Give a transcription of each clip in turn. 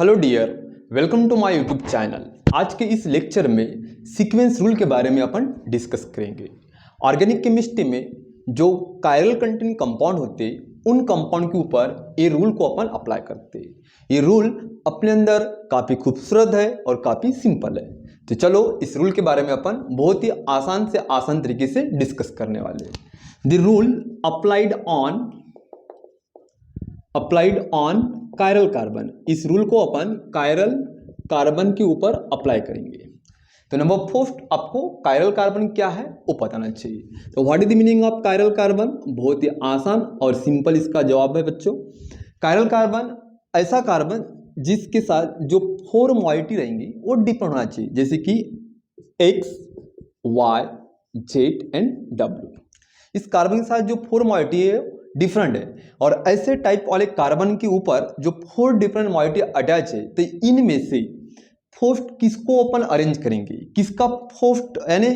Hello dear, welcome to my YouTube channel. आज के इस लेक्चर में सीक्वेंस रूल के बारे में अपन डिस्कस करेंगे। ऑर्गेनिक केमिस्ट्री में जो कायरल कंटेंट कंपाउंड होते हैं उन कंपाउंड के ऊपर ये रूल को अपन अप्लाई करते हैं। ये रूल अपने अंदर काफ़ी खूबसूरत है और काफ़ी सिंपल है। तो चलो इस रूल के बारे में अपन बहुत ही आसान से आसान तरीके से डिस्कस करने वाले हैं। The rule applied on chiral carbon. इस रूल को अपन कायरल कार्बन के ऊपर अप्लाई करेंगे। तो नंबर फर्स्ट, आपको कायरल कार्बन क्या है वो बताना चाहिए। तो what is the meaning of chiral carbon? बहुत ही आसान और सिंपल इसका जवाब है बच्चों। कायरल कार्बन ऐसा कार्बन जिसके साथ जो 4 मॉइटी रहेंगी वो डिफरेंट होना चाहिए, जैसे कि X, Y, Z and W। इस कार्बन के साथ जो 4 मॉइटी है डिफरेंट है, और ऐसे टाइप वाले कार्बन के ऊपर जो 4 डिफरेंट मॉइटी अटैच है, तो इनमें से फर्स्ट किसको अपन अरेंज करेंगे, किसका फर्स्ट, यानी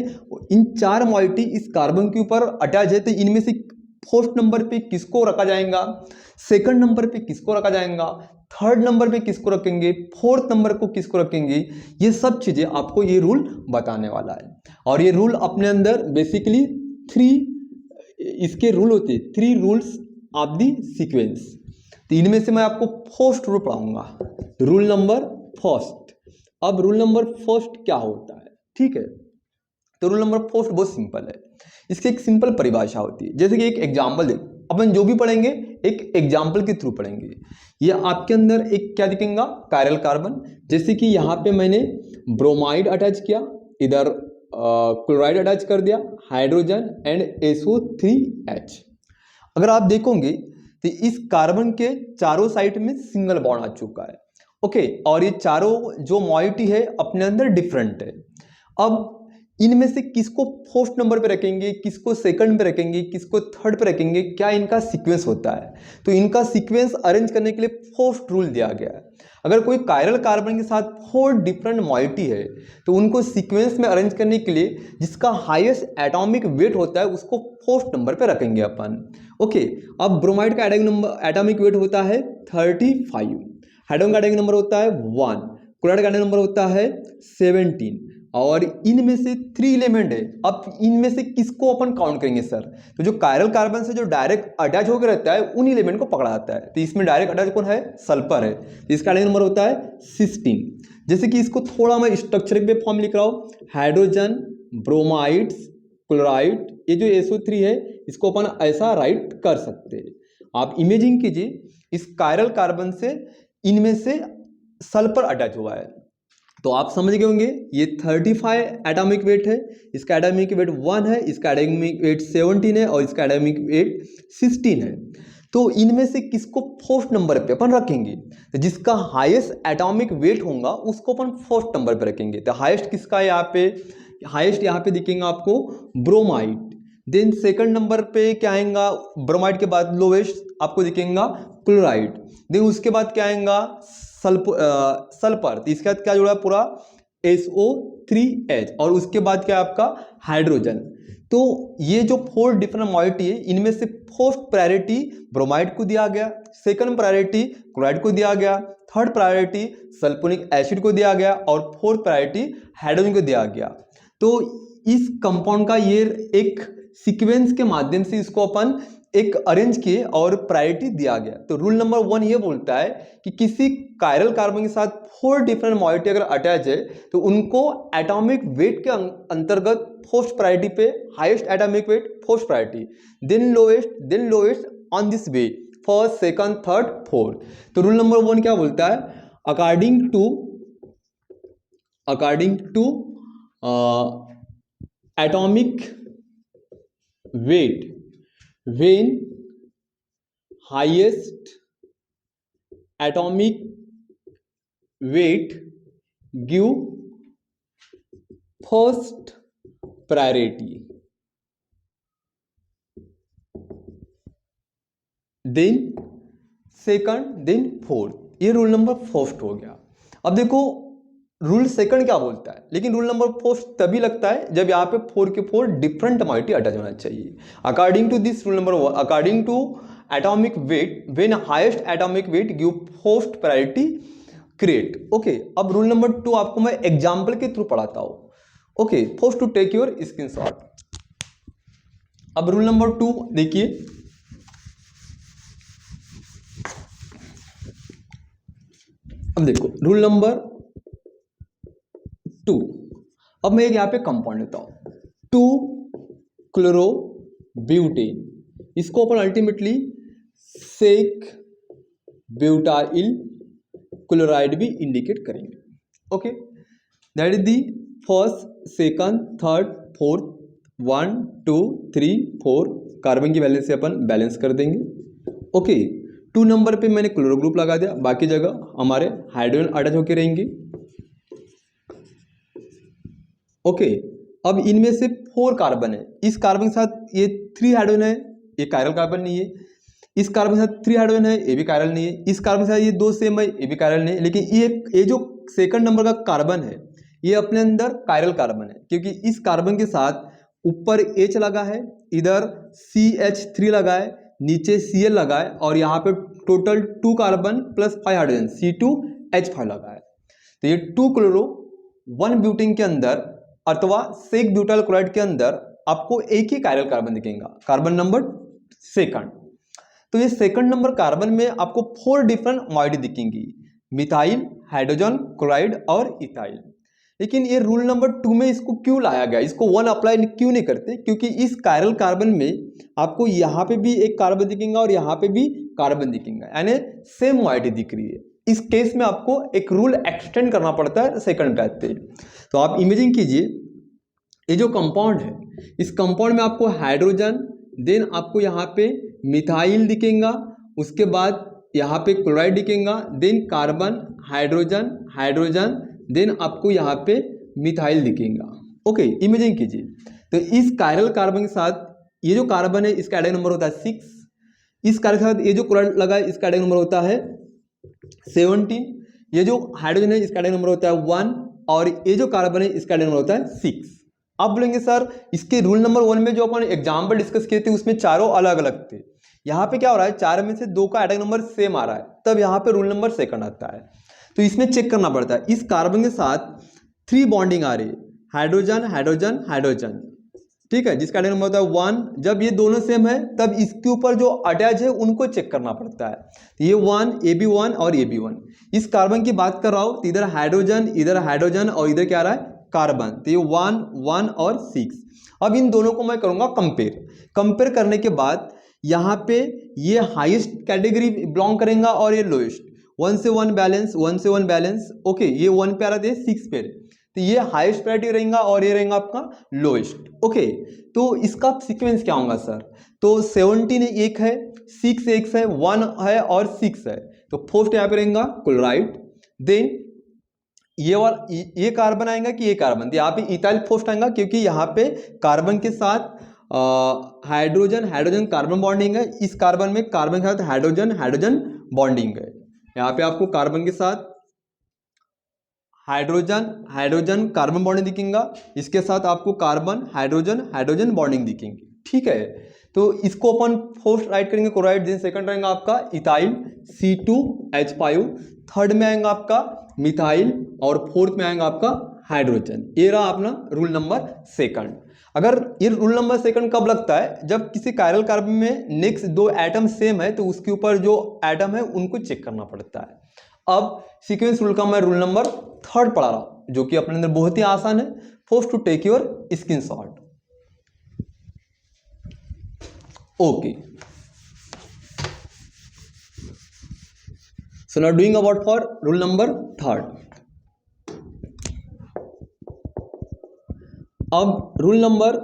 इन 4 मॉइटी इस कार्बन के ऊपर अटैच है, तो इनमें से फर्स्ट नंबर पे किसको रखा जाएगा, सेकंड नंबर पे किसको रखा जाएगा, थर्ड नंबर पे किसको रखेंगे, फोर्थ नंबर को किसको रखेंगे, ये सब चीजें आपको ये रूल बताने वाला है। और ये रूल अपने अंदर बेसिकली 3 इसके रूल होते हैं, 3 रूल्स ऑफ द सीक्वेंस। तो इनमें से मैं आपको फर्स्ट रूल पढ़ाऊंगा, रूल नंबर फर्स्ट। अब रूल नंबर फर्स्ट क्या होता है, ठीक है? तो रूल नंबर फर्स्ट बहुत सिंपल है। इसकी एक सिंपल परिभाषा होती है, जैसे कि एक एग्जाम्पल देख, अपन जो भी पढ़ेंगे एक एग्जाम्पल के थ्रू पढ़ेंगे। ये आपके अंदर एक क्या दिखेगा, कायरल कार्बन। जैसे कि यहाँ पे मैंने ब्रोमाइड अटैच किया, इधर क्लोराइड अटैच कर दिया, हाइड्रोजन एंड SO3H। अगर आप देखोगे तो इस कार्बन के चारों साइड में सिंगल बॉन्ड आ चुका है, ओके। और ये चारों जो मॉइटी है अपने अंदर डिफरेंट है। अब इनमें से किसको फर्स्ट नंबर पे रखेंगे, किसको सेकंड पे रखेंगे, किसको थर्ड पे रखेंगे, क्या इनका सीक्वेंस होता है? तो इनका सीक्वेंस अरेंज करने के लिए फर्स्ट रूल दिया गया है। अगर कोई कायरल कार्बन के साथ 4 डिफरेंट मॉइटी है तो उनको सीक्वेंस में अरेंज करने के लिए जिसका हाईएस्ट एटॉमिक वेट होता है उसको फर्स्ट नंबर पे रखेंगे अपन, ओके। अब ब्रोमाइड का एटॉमिक वेट होता है 35, हाइड्रोजन का एटॉमिक नंबर होता है 1, क्लोराइड का एटॉमिक नंबर होता है 17, और इनमें से 3 एलिमेंट है। अब इनमें से किसको अपन काउंट करेंगे सर? तो जो कायरल कार्बन से जो डायरेक्ट अटैच होकर रहता है उन एलिमेंट को पकड़ा जाता है। तो इसमें डायरेक्ट अटैच कौन है? सल्फर है। तो इसका एटॉमिक नंबर होता है 16। जैसे कि इसको थोड़ा मैं स्ट्रक्चर पे फॉर्म लिख रहा हूँ, हाइड्रोजन, ब्रोमाइड्स, क्लोराइड, ये जो SO3 है इसको अपन ऐसा राइट कर सकते हैं। आप इमेजिंग कीजिए, इस कायरल कार्बन से इनमें से सल्फर अटैच हुआ है, तो आप समझ गए होंगे ये 35 एटॉमिक वेट है, इसका एटॉमिक वेट 1 है, इसका एटॉमिक वेट 17 है और इसका एटॉमिक वेट 16 है। तो इनमें से किसको फर्स्ट नंबर पे अपन रखेंगे? तो जिसका हाईएस्ट एटॉमिक वेट होगा उसको अपन फर्स्ट नंबर पे रखेंगे। तो हाईएस्ट किसका है यहाँ पे? हाईएस्ट यहाँ पे दिखेगा आपको ब्रोमाइड। देन सेकंड नंबर पे क्या आएगा? ब्रोमाइड के बाद लोवेस्ट आपको दिखेगा क्लोराइड। देन उसके बाद क्या आएगा? सल्फर। तो इसके बाद क्या जुड़ा पूरा? SO3H। और उसके बाद क्या आपका? हाइड्रोजन। तो ये जो 4 डिफरेंट मॉइटी है इनमें से फर्स्ट प्रायोरिटी ब्रोमाइड को दिया गया, सेकंड प्रायोरिटी क्लोराइड को दिया गया, थर्ड प्रायोरिटी सल्फ्यूरिक एसिड को दिया गया और फोर्थ प्रायोरिटी हाइड्रोजन को दिया गया। तो इस कंपाउंड का ये एक सीक्वेंस के माध्यम से इसको अपन एक अरेंज किए और प्रायोरिटी दिया गया। तो रूल नंबर 1 ये बोलता है कि किसी कायरल कार्बन के साथ 4 डिफरेंट मॉइटी अगर अटैच है तो उनको एटॉमिक वेट के अंतर्गत फर्स्ट प्रायोरिटी पे, highest atomic weight first priority, then lowest on this way, first, second, third, fourth. तो रूल नंबर 1 क्या बोलता है? According to atomic weight, when highest atomic weight give first priority, then second, then fourth। ये rule number first हो गया। अब देखो rule second क्या बोलता है, लेकिन रूल नंबर फर्स्ट तभी लगता है जब यहाँ पे 4 के 4 डिफरेंट मॉइटी अटैच होना चाहिए। According to this rule number 1, according to atomic weight, when highest atomic weight give first priority create. Okay, अब रूल नंबर 2 आपको मैं एग्जाम्पल के थ्रू पढ़ाता हूँ। Okay, first to take your screenshot. अब rule number 2 देखिए, अब देखो रूल नंबर 2। अब मैं एक यहाँ पे कंपाउंड लेता हूँ 2-क्लोरोब्यूटेन, इसको अपन अल्टीमेटली सेक ब्यूटाइल क्लोराइड भी इंडिकेट करेंगे। Okay, that is the first, second, third, fourth, 1 2 3 4 carbon की वैलेंस से अपन बैलेंस कर देंगे। ओके, 2 नंबर पे मैंने क्लोरो ग्रुप लगा दिया, बाकी जगह हमारे हाइड्रोजन अटैच होकर रहेंगे। ओके, अब इनमें से 4 कार्बन है, इस कार्बन के साथ ये 3 हाइड्रोजन है, ये कायरल कार्बन नहीं है। इस कार्बन के साथ 3 हाइड्रोजन है, ये भी कायरल नहीं है। इस कार्बन के साथ ये 2 सेम है, ये भी कायरल नहीं है। लेकिन ये जो सेकंड नंबर का कार्बन है, ये अपने अंदर कायरल कार्बन है, क्योंकि इस कार्बन के साथ ऊपर H लगा है, इधर CH3 लगा है, नीचे Cl लगा है, और यहाँ पे total 2 carbon plus 5 hydrogen C2H5 लगा है। तो ये 2-क्लोरो-1-ब्यूटेन के अंदर अथवा सेक ब्यूटाइल क्लोराइड के अंदर आपको एक ही कायरल कार्बन दिखेगा, कार्बन नंबर सेकंड। तो ये सेकंड नंबर कार्बन में आपको 4 डिफरेंट मॉइडी दिखेंगी, मिथाइल, हाइड्रोजन, क्लोराइड और इथाइल। लेकिन ये रूल नंबर 2 में इसको क्यों लाया गया, इसको 1 अप्लाई क्यों नहीं करते? क्योंकि इस कायरल कार्बन में आपको यहाँ पे भी एक कार्बन दिखेगा और यहाँ पे भी कार्बन दिखेगा, यानी सेम मॉइडी दिख रही है। इस केस में आपको एक रूल एक्सटेंड करना पड़ता है सेकंड बैच पे। तो आप इमेजिन कीजिए, ये जो कंपाउंड है, इस कंपाउंड में आपको हाइड्रोजन, देन आपको यहाँ पे मिथाइल दिखेगा, उसके बाद यहाँ पे क्लोराइड दिखेगा, then carbon, hydrogen, hydrogen, then आपको यहाँ पे मिथाइल दिखेगा। ओके, इमेजिन कीजिए, तो इस कायरल कार्बन के साथ ये जो कार्बन है, इसका एटॉमिक नंबर होता है 6। इस कार्बन के साथ ये जो क्लोराइड लगा है, इसका एटॉमिक नंबर होता है 17। ये जो हाइड्रोजन है, इसका एटॉमिक नंबर होता है 1, और ये जो कार्बन है, इसका एटॉमिक नंबर होता है 6। अब बोलेंगे सर, इसके रूल नंबर 1 में जो अपन एग्जाम्पल डिस्कस किए थे उसमें चारों अलग अलग थे, यहाँ पे क्या हो रहा है, 4 में से 2 का एटॉमिक नंबर सेम आ रहा है, तब यहाँ पे रूल नंबर सेकंड आता है। तो इसमें चेक करना पड़ता है, इस कार्बन के साथ 3 बॉन्डिंग आ रही है, हाइड्रोजन, हाइड्रोजन, हाइड्रोजन, ठीक है, जिसका एटॉमिक नंबर होता है 1। जब ये दोनों सेम है, तब इसके ऊपर जो अटैच है उनको चेक करना पड़ता है। तो ये 1, ये भी 1 और ये भी 1। इस कार्बन की बात कर रहा हूँ, तो इधर हाइड्रोजन और इधर क्या आ रहा है, कार्बन। तो ये 1, 1 और 6। अब इन दोनों को मैं करूँगा कंपेयर करने के बाद यहाँ पे ये हाईएस्ट कैटेगरी बिलोंग करेगा और ये लोएस्ट, 1 से 1 बैलेंस, 1 से 1 बैलेंस। ओके, ये 1 पे आ रहा था, 6 पे, तो ये हाईएस्ट प्रायोरिटी रहेगा और ये रहेगा आपका लोएस्ट। ओके, तो इसका सीक्वेंस क्या होगा सर? तो 17 एक है, 6 एक है, 1 है और 6 है, तो फर्स्ट यहाँ पे रहेगा क्लोराइड, देन ये कार्बन आएगा कि ये कार्बन, तो यहाँ पे इथाइल फर्स्ट आएगा, क्योंकि यहाँ पे कार्बन के साथ हाइड्रोजन कार्बन बॉन्डिंग है, इस कार्बन में कार्बन के साथ हाइड्रोजन बॉन्डिंग है। यहाँ पे आपको कार्बन के साथ हाइड्रोजन कार्बन बॉन्डिंग दिखेगा, इसके साथ आपको कार्बन हाइड्रोजन बॉन्डिंग दिखेंगी, ठीक है। तो इसको अपन फर्स्ट राइट करेंगे क्लोराइड, देन सेकंड रहेगा आपका इथाइल C2H5, थर्ड में आएगा आपका मिथाइल और फोर्थ में आएगा आपका हाइड्रोजन। ये रहा अपना रूल नंबर सेकंड। अगर ये रूल नंबर सेकंड कब लगता है, जब किसी कायरल कार्बन में नेक्स्ट 2 एटम सेम है, तो उसके ऊपर जो एटम है उनको चेक करना पड़ता है। अब सीक्वेंस रूल का मैं रूल नंबर 3 पढ़ा रहा हूं, जो कि अपने अंदर बहुत ही आसान है। First to take your screenshot. Okay, so now doing about for rule number 3. अब रूल नंबर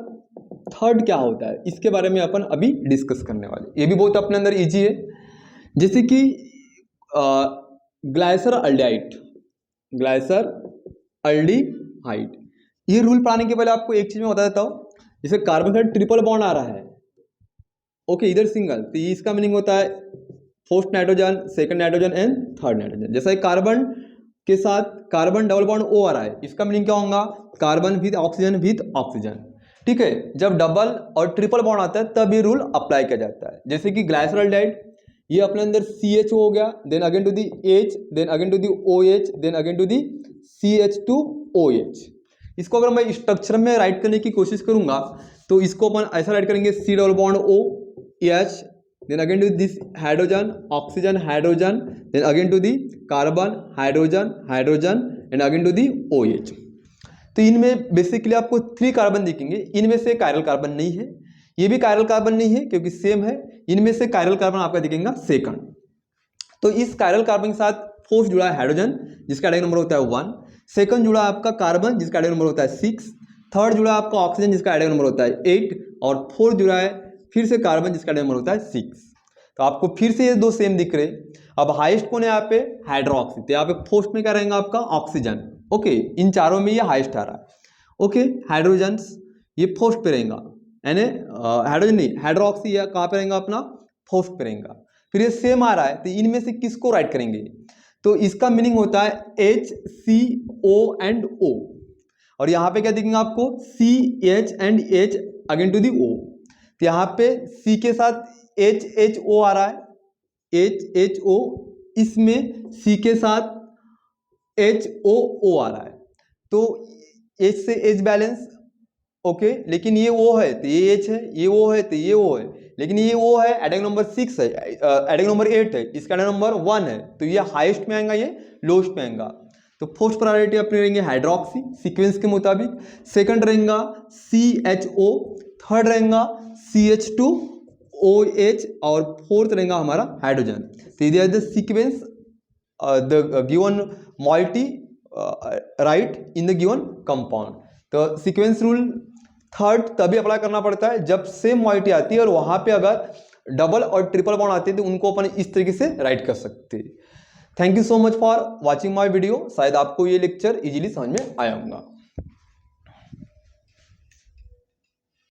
3 क्या होता है, इसके बारे में अपन अभी डिस्कस करने वाले। ये भी बहुत अपने अंदर इजी है, जैसे कि ग्लाइसर अल्डिहाइड। ये रूल पढ़ाने के पहले आपको एक चीज मैं बता देता हूँ, जैसे कार्बन का ट्रिपल बॉन्ड आ रहा है, ओके, इधर सिंगल, तो इसका मीनिंग होता है first nitrogen, second nitrogen and third nitrogen. जैसा कार्बन के साथ कार्बन डबल बॉन्ड O आ रहा है, इसका मीनिंग क्या होगा, कार्बन विद ऑक्सीजन, ठीक है। जब डबल और ट्रिपल बॉन्ड आता है तब ये रूल अप्लाई किया जाता है। जैसे कि ग्लाइसरॉल्डिहाइड, ये अपने अंदर CH हो गया, then again to the H, then again to the OH, then again to the CH2OH। इसको अगर मैं स्ट्रक्चर में राइट करने की कोशिश करूंगा तो इसको अपन ऐसा राइट करेंगे C double bond O H, then again to this hydrogen oxygen hydrogen, then again to the carbon hydrogen hydrogen and again to the OH। तो इनमें बेसिकली आपको 3 कार्बन दिखेंगे, इनमें से कायरल कार्बन नहीं है, ये भी कायरल कार्बन नहीं है क्योंकि सेम है, इनमें से कायरल कार्बन आपका दिखेगा सेकंड। तो इस कायरल कार्बन के साथ फोर्थ जुड़ा है हाइड्रोजन जिसका एटॉमिक नंबर होता है 1, सेकंड जुड़ा है आपका कार्बन जिसका एटॉमिक नंबर होता है 6, थर्ड जुड़ा है आपका ऑक्सीजन जिसका एटॉमिक नंबर होता है 8 और फोर्थ जुड़ा है फिर से कार्बन जिसका एटॉमिक नंबर होता है 6। तो आपको फिर से ये दो सेम दिख रहे। अब हाईएस्ट कौन है यहाँ पे? हाइड्रोक्सी। तो यहाँ पे फर्स्ट में क्या रहेगा आपका? ऑक्सीजन। ओके, इन चारों में ये हाईएस्ट आ रहा है। ओके, हाइड्रोजन्स ये फर्स्ट पे रहेगा, यानी हाइड्रोजन नहीं, हाइड्रोक्सी या कहाँ पे रहेगा अपना? फर्स्ट पे रहेगा। फिर ये सेम आ रहा है तो इनमें से किसको राइट करेंगे? तो इसका मीनिंग होता है HCO एंड O, और यहाँ पे क्या दिखेगा आपको? CH and H again to the O। तो यहाँ पे C के साथ HHO आ रहा है, HHO, इसमें C के साथ HOO आ रहा है, तो H से H बैलेंस। ओके, लेकिन ये O है तो ये H है, ये O है तो ये O है, लेकिन ये O है एटॉमिक नंबर 6 है, एटॉमिक नंबर 8 है, इसका एटॉमिक नंबर 1 है, तो ये हाईएस्ट में आएगा, ये लोएस्ट में आएगा। तो फर्स्ट प्रायोरिटी अपनी रहेंगे हाइड्रोक्सी सीक्वेंस के मुताबिक, सेकंड रहेगा CHO, थर्ड रहेगा CH2OH और फोर्थ रहेगा हमारा हाइड्रोजन। तो ये the sequence the given moiety right in the given compound. तो सीक्वेंस रूल थर्ड तभी अप्लाई करना पड़ता है जब सेम मॉइटी आती है और वहां पे अगर डबल और ट्रिपल बॉन्ड आते हैं तो उनको अपन इस तरीके से राइट कर सकते हैं। Thank you so much for watching my video. शायद आपको ये लेक्चर इजीली समझ में आया होगा।